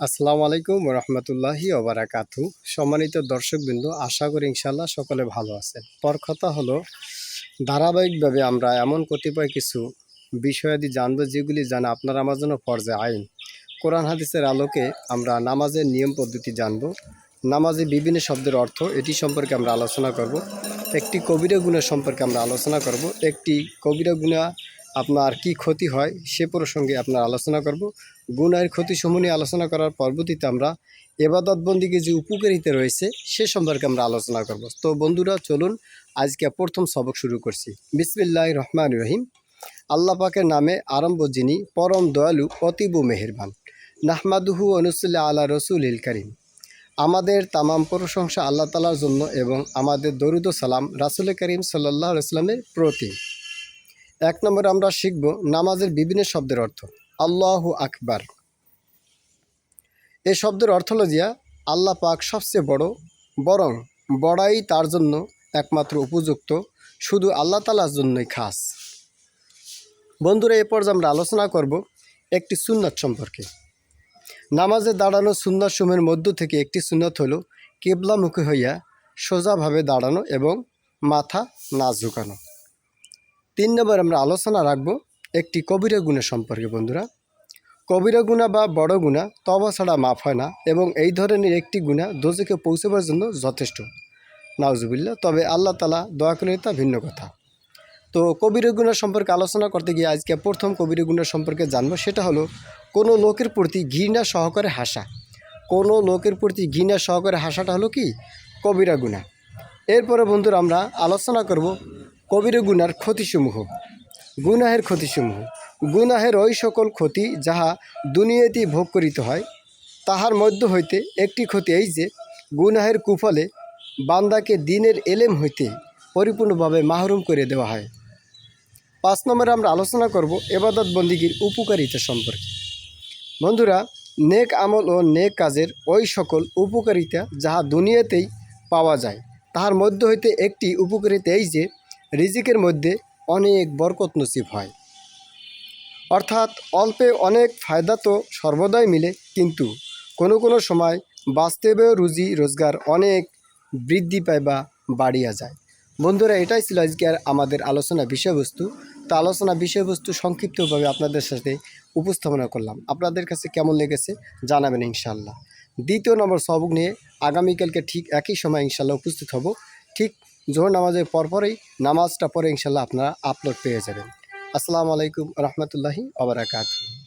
আসসালামু আলাইকুম রহমতুল্লাহি ওবারাকাতু। সম্মানিত দর্শকবৃন্দ, আশা করি ইনশাল্লাহ সকলে ভালো আছেন। কথা হলো, ধারাবাহিকভাবে আমরা এমন কতিপয় কিছু বিষয়াদি জানবো যেগুলি জানা আপনার আমার জন্য ফরজে আইন। কোরআন হাদিসের আলোকে আমরা নামাজের নিয়ম পদ্ধতি জানব, নামাজে বিভিন্ন শব্দের অর্থ এটি সম্পর্কে আমরা আলোচনা করব, একটি কবিরা গুনাহ সম্পর্কে আমরা আলোচনা করব, একটি কবিরা গুনাহ আপনার কি ক্ষতি হয় সে প্রসঙ্গে আপনার আলোচনা করব। গুনাহের ক্ষতিসমূহ নিয়ে আলোচনা করার পরবর্তীতে আমরা ইবাদত বন্দিকে যে উপকারিতা রয়েছে সে সম্পর্কে আমরা আলোচনা করব। তো বন্ধুরা, চলুন আজকে প্রথম সবক শুরু করছি। বিসমিল্লাহির রহমানির রহিম। আল্লাহ পাকের নামে আরম্ভ, যিনি পরম দয়ালু অতীব মেহেরবান। নাহমাদুহু অনুসুল্লাহ আলা রসুলিল করিম। আমাদের তামাম প্রশংসা আল্লাহ তালার জন্য এবং আমাদের দরুদ ও সালাম রাসুল করিম সাল্লাল্লাহু আলাইহি ওয়াসাল্লামের প্রতি। এক নম্বরে আমরা শিখব নামাজের বিভিন্ন শব্দের অর্থ। আল্লাহু আকবার, এই শব্দের অর্থ হল জিয়া আল্লাহ পাক সবচেয়ে বড়, বরং বড়াই তার জন্য একমাত্র উপযুক্ত, শুধু আল্লাহ তালার জন্যই খাস। বন্ধুরা, এ পর্যায়ে আমরা আলোচনা করব একটি সুন্নাত সম্পর্কে। নামাজে দাঁড়ানো সুন্নাত সমূহের মধ্য থেকে একটি সুন্নাত হলো কিবলামুখী হইয়া সোজাভাবে দাঁড়ানো এবং মাথা না ঝুঁকানো। 3 নম্বর আমরা আলোচনা রাখব একটি কবিরা গুনাহ সম্পর্কে। বন্ধুরা, কবিরা গুনাহ বা বড় গুনাহ তওবা ছাড়া মাফ হয় না এবং এই ধরনের একটি গুনাহ দোজখে পৌঁছবার জন্য যথেষ্ট, নাউজুবিল্লাহ। তবে আল্লাহ তাআলা দয়া করলে তা ভিন্ন কথা। তো কবিরা গুনাহ সম্পর্কে আলোচনা করতে গিয়ে আজকে প্রথম কবিরা গুনাহ সম্পর্কে জানবো, সেটা হলো কোনো লোকের প্রতি ঘৃণা সহকারে হাসা। কোনো লোকের প্রতি ঘৃণা সহকারে হাসাটা হলো কি কবিরা গুনাহ। এরপরে বন্ধুরা আমরা আলোচনা করব কবিরা গুনার ক্ষতিসমূহ, গুনাহের ক্ষতিসমূহ। গুনাহের ওই সকল ক্ষতি যাহা দুনিয়াতেই ভোগ করিতে হয়, তাহার মধ্য হইতে একটি ক্ষতি এই যে গুনাহের কুফলে বান্দাকে দিনের এলেম হইতে পরিপূর্ণভাবে মাহরুম করে দেওয়া হয়। 5 নম্বরে আমরা আলোচনা করব ইবাদত বন্দিগির উপকারিতা সম্পর্কে। বন্ধুরা, নেক আমল ও নেক কাজের ওই সকল উপকারিতা যাহা দুনিয়াতেই পাওয়া যায়, তাহার মধ্য হইতে একটি উপকারিতা এই যে রিজিকের মধ্যে অনেক বরকত নসিব হয়। অর্থাৎ অল্পে অনেক ফায়দা তো সর্বদাই মিলে, কিন্তু কোনো কোনো সময় বাস্তবেও রুজি রোজগার অনেক বৃদ্ধি পায় বা বাড়িয়া যায়। বন্ধুরা, এটাই ছিল আজকের আমাদের আলোচনা বিষয়বস্তু। তো আলোচনা বিষয়বস্তু সংক্ষিপ্তভাবে আপনাদের সাথে উপস্থাপনা করলাম। আপনাদের কাছে কেমন লেগেছে জানাবেন ইনশাল্লাহ। 2 নম্বর সবক নিয়ে আগামীকালকে ঠিক একই সময় ইনশাল্লাহ উপস্থিত হব। ঠিক জোহর নামাজের পরপরই নামাজটা পরে ইনশাল্লাহ আপনারা আপলোড পেয়ে যাবেন। আসসালামু আলাইকুম রহমতুল্লাহি ওয়া বারাকাতুহু।